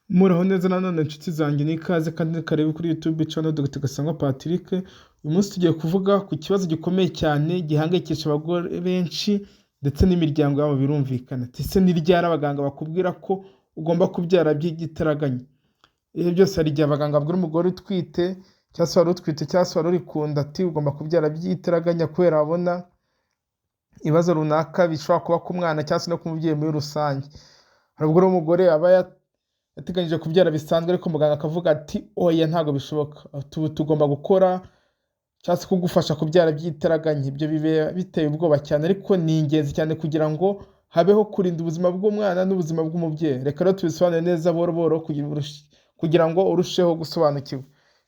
Muraho neza nanone inshuti zanjye n'ikaze kandi karebe kuri YouTube channel Dr. Gasangwa Patrick. Uyu munsi tugiye kuvuga ku kibazo gikomeye cyane gihangayikisha abagore benshi ndetse n'imiryango yabo birumvikana. Ese ni ryari abaganga bakubwira ko ugomba kubyara by'igitaraganya? Ibi byose hari igihe abaganga babwira umugore utwite cyangwa se wari utwite cyangwa se wari uri ku nda ati ugomba kubyara by'igitaraganya kubera abona ibibazo runaka bishobora kuba ku mwana cyangwa se no ku mubyeyi muri rusange. Hari ubwo umugore aba yateganyije kubyara bisanzwe ariko muganga akavuga ati oya ntabwo bishoboka, tugomba gukora cyangwa se kugufasha kubyara by'igitaraganya. Ibyo bibe biteye ubwoba cyane ariko ni ingenzi cyane kugira ngo habeho kurinda ubuzima bw'umwana n'ubuzima bw'umubyeyi. Reka rero tubisobanure neza buhoro buhoro kugira ngo urusheho gusobanukirwa.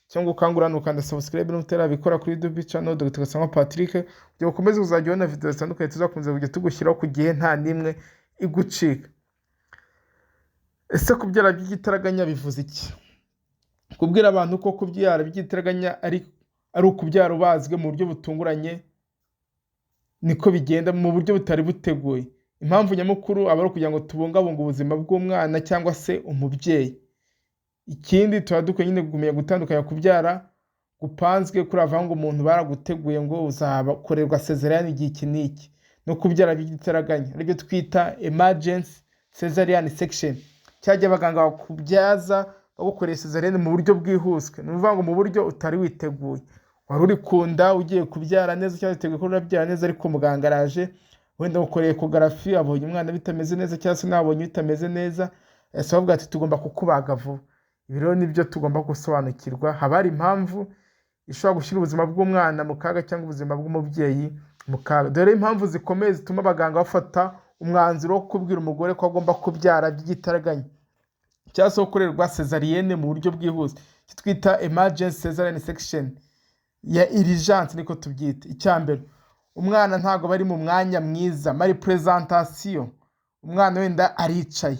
Cyangwa ukangurira ukanda subscribe n'utarabikora kuri YouTube channel Dr. Gasangwa Patrick kugira ukomeze uzajya ubona video zitandukanye tuzakomeza kujya tugushyiraho ku gihe nta nimwe igucika. Ese kubyara by'igitaraganya bivuze iki? Kubwira abantu ko kubyara by'igitaraganya ari ukubyara ubazwe mu buryo butunguranye niko bigenda mu buryo butari buteguye. Impamvu nyamukuru aba ari kugira ngo tubungabunge ubuzima bw'umwana cyangwa se umubyeyi. Ikindi tuba dukwiye nyine kumenya gutandukanya kubyara gupanzwe kuri avanga umuntu baraguteguye ngo uzakorerwa cesarean igihe iki n'iki, no kubyara by'igitaraganya aribyo twita emergency cesarean section. Cyajya abaganga bakubyaza bagukorera cesarean mu buryo bwihuswe, ni ukuvuga ngo mu buryo utari witeguye. Wari uri kunda ugiye kubyara neza cyangwa witeguye ko urabyara neza ariko muganga araje wenda gukoreye ecography abonye umwana bitameze neza cyangwa se nabonye bitameze neza, ese bavuga ati tugomba kukubaga vuba. Ibi rero nibyo tugomba gusobanukirwa. Haba hari impamvu ishobora gushyira ubuzima bw'umwana mu kaga cyangwa ubuzima bw'umubyeyi mu kaga. Dore impamvu zikomeye zituma abaganga bafata umwanzuro wo kubwira umugore ko agomba kubyara by'igitaraganya cyangwa se gukorerwa cesarienne mu buryo bwihuse, twita emergency cesarean section ya urgence niko tubyita. Icyambere, umwana ntago bari mu mwanya mwiza, malpresentation, umwana wenda aricaye,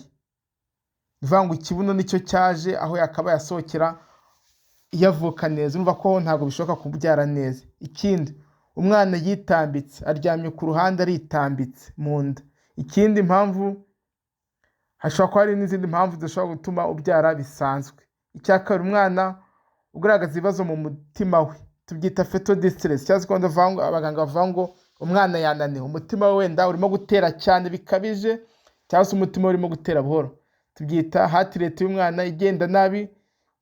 bivuga ngo ikibuno nicyo cyaje aho yakaba yasohokera yavuka neza, urumva ko ntago bishoboka kubyara neza. Ikindi, umwana yitambitse, aryamye ku ruhande aritambitse mu nda. Ikindi mpamvu hashobora kuba hari n'izindi mpamvu zishobora gutuma ubyara bisanzwe. Icyakabiri, umwana ugaragaza ibibazo mu mutima we, tubyita fetal distress cyangwa se kwanda abaganga bavuga ngo umwana yananiwe, umutima we wenda urimo gutera cyane bikabije cyangwa se umutima urimo gutera buhoro, tubyita heart rate y'umwana igenda nabi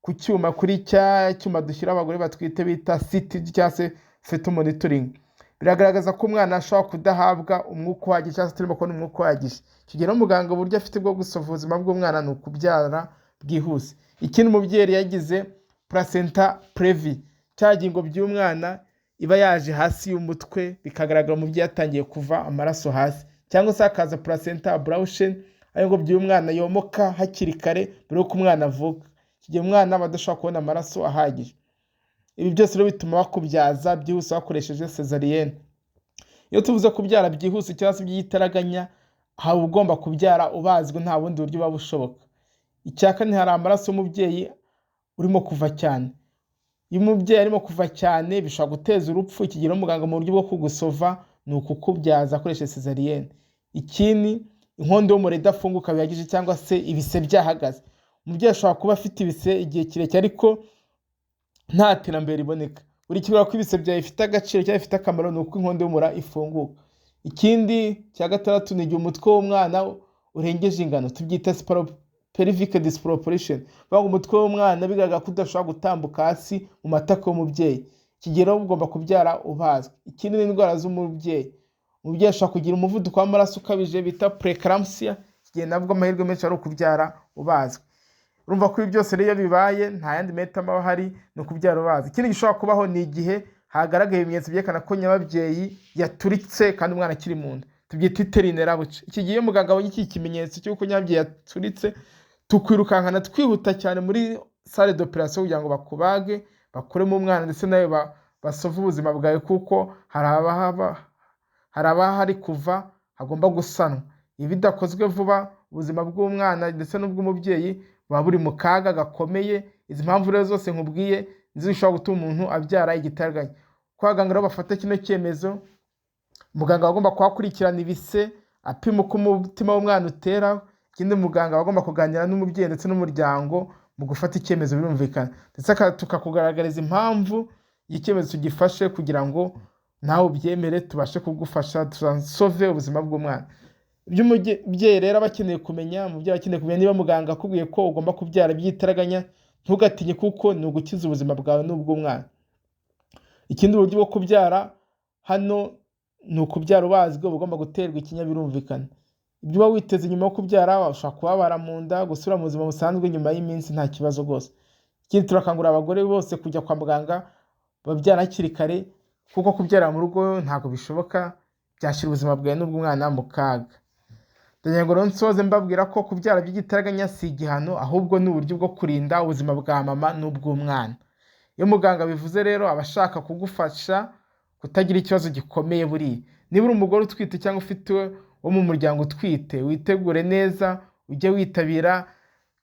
ku cyuma, kuri cya cyuma dushyira abagore batwite bita CT cyangwa se fetal monitoring. Biragaragaza ko umwana ashobora kudahabwa umwuka uhagije cyangwa se turimo kubona umwuka uhagije. Kigera umuganga uburyo afite bwo gusova ubuzima bw'umwana ni ukubyara bwihuse. Ikindi, umubyeyi yagize placenta previa, cya gingo by'umwana iba yaje hasi y'umutwe bikagaragara umubyeyi yatangiye kuva amaraso hasi, cyangwa se hakaza placenta abruption, ayo ngo by'umwana yomoka hakiri kare mbere y'uko umwana avuka. Igihe umwana aba adashobora kubona amaraso ahagije. Ibi byose rero bituma bakubyaza byihuse bakoresheje cesarienne. Iyo tuvuze kubyara byihuse cyangwa se by'igitaraganya, haba ugomba kubyara ubazwe nta bundi buryo buba bushoboka. Icya kane, hari amaraso y'umubyeyi urimo kuva cyane. Iyo umubyeyi arimo kuva cyane bishobora guteza urupfu. Ikigero umuganga mu buryo bwo kugusova ni ukukubyaza akoresheje cesarienne. Ikindi, inkondo y'umura idafunguka bihagije cyangwa se ibise byahagaze. Umubyeyi ashobora kuba afite ibise igihe kirekire ariko nta terambere riboneka. Buri kivuga ko ibise byawe bifite agaciro cyangwa bifite akamaro ni uko inkondo y'umura ifunguka. Ikindi cya gatandatu, ni igihe umutwe w'umwana urengeje ingano, tubyita pelvic disproportion, bavuga umutwe w'umwana bigaragara ko udashobora gutambuka hasi mu matako y'umubyeyi. Kigero ugomba kubyara ubazwe. Ikindi, ni indwara z'umubyeyi. Umubyeyi ashobora kugira umuvuduko w'amaraso ukabije bita preeclampsia, igihe nabwo amahirwe menshi ari ukubyara ubazwe. Urumva ko ibi byose rero bibaye nta yandi mahitamo aba ahari, ni ukubyara ubazwe. Ikindi gishobora kubaho ni igihe hagaragaye ibimenyetso byerekana ko nyababyeyi yaturitse kandi umwana akiri mu nda, tubyita iterinabuce. Iki gihe muganga abonye iki kimenyetso cy'uko nyababyeyi yaturitse, tukwirukankana twihuta cyane muri salle d'operation kugira ngo bakubage bakuremo umwana ndetse nawe basove ubuzima bwawe, kuko hari abahari kuva hagomba gusanwa. Ibi bidakozwe vuba ubuzima bw'umwana ndetse n'ubw'umubyeyi buba buri mu kaga gakomeye. Izi mpamvu rero zose nkubwiye zishobora gutuma umuntu abyara igitaraganya. Ko abaganga rero bafata kino cyemezo, muganga agomba kuhakurikirana ibise, apima uko umutima w'umwana utera, ikindi muganga aba agomba kuganira n'umubyeyi ndetse n'umuryango mu gufata icyemezo birumvikana, ndetse tukakugaragariza impamvu y'icyemezo tugifashe kugira ngo nawe ubyemere tubashe kugufasha tusove ubuzima bw'umwana. Ibyo umubyeyi rero aba akeneye kumenya, umubyeyi akeneye kumenya niba muganga akubwiye ko ugomba kubyara by'igitaraganya ntugatinye kuko ni ugukiza ubuzima bwawe n'ubw'umwana. Ikindi uburyo bwo kubyara hano ni ukubyara ubazwe, uba ugomba guterwa ikinya birumvikana. Ibyo uba witeze nyuma yo kubyara ushobora kubabara mu nda, gusubira mu buzima busanzwe nyuma y'iminsi nta kibazo rwose. Ikindi turakangurira abagore bose kujya kwa muganga babyara hakiri kare kuko kubyara mu rugo ntabwo bishoboka, byashyira ubuzima bwawe n'ubw'umwana mu kaga. Ndagira ngo rero nsoze mbabwira ko kubyara by'igitaraganya si igihano, ahubwo ni uburyo bwo kurinda ubuzima bwa mama n'ubw'umwana. Iyo muganga bivuze rero aba ashaka kugufasha kutagira ikibazo gikomeye buriya. Niba uri umugore utwite cyangwa ufite wo mu muryango utwite, witegure neza ujye witabira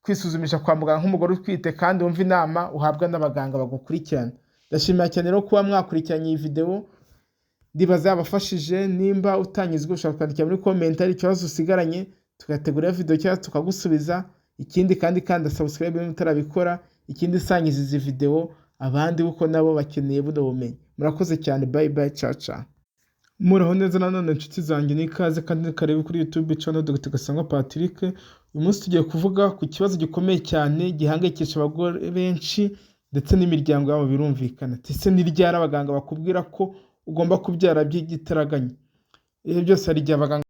kwisuzumisha kwa muganga nk'umugore utwite kandi wumve inama uhabwa n'abaganga bagukurikirana. Ndashimira cyane rero kuba mwakurikiranye iyi video, ndibaza yabafashije. Nimba utanyuzwe ushobora kwandikira muri comment hari ikibazo usigaranye tugategura video cyangwa tukagusubiza. Ikindi kandi kanda subscribe niba utarabikora, ikindi sangiza izi video abandi kuko nabo bakeneye buno bumenyi. Murakoze cyane, bye bye, ciao ciao. Muraho neza nanone inshuti zanjye, n'ikaze kandi karebe kuri YouTube channel Dr. Gasangwa Patrick. Uyu munsi tugiye kuvuga ku kibazo gikomeye cyane gihangayikisha abagore benshi ndetse n'imiryango yabo birumvikana. Ese ni ryari abaganga bakubwira ko ugomba kubyara by'igitaraganya? Ibi byose hari igihe abaganga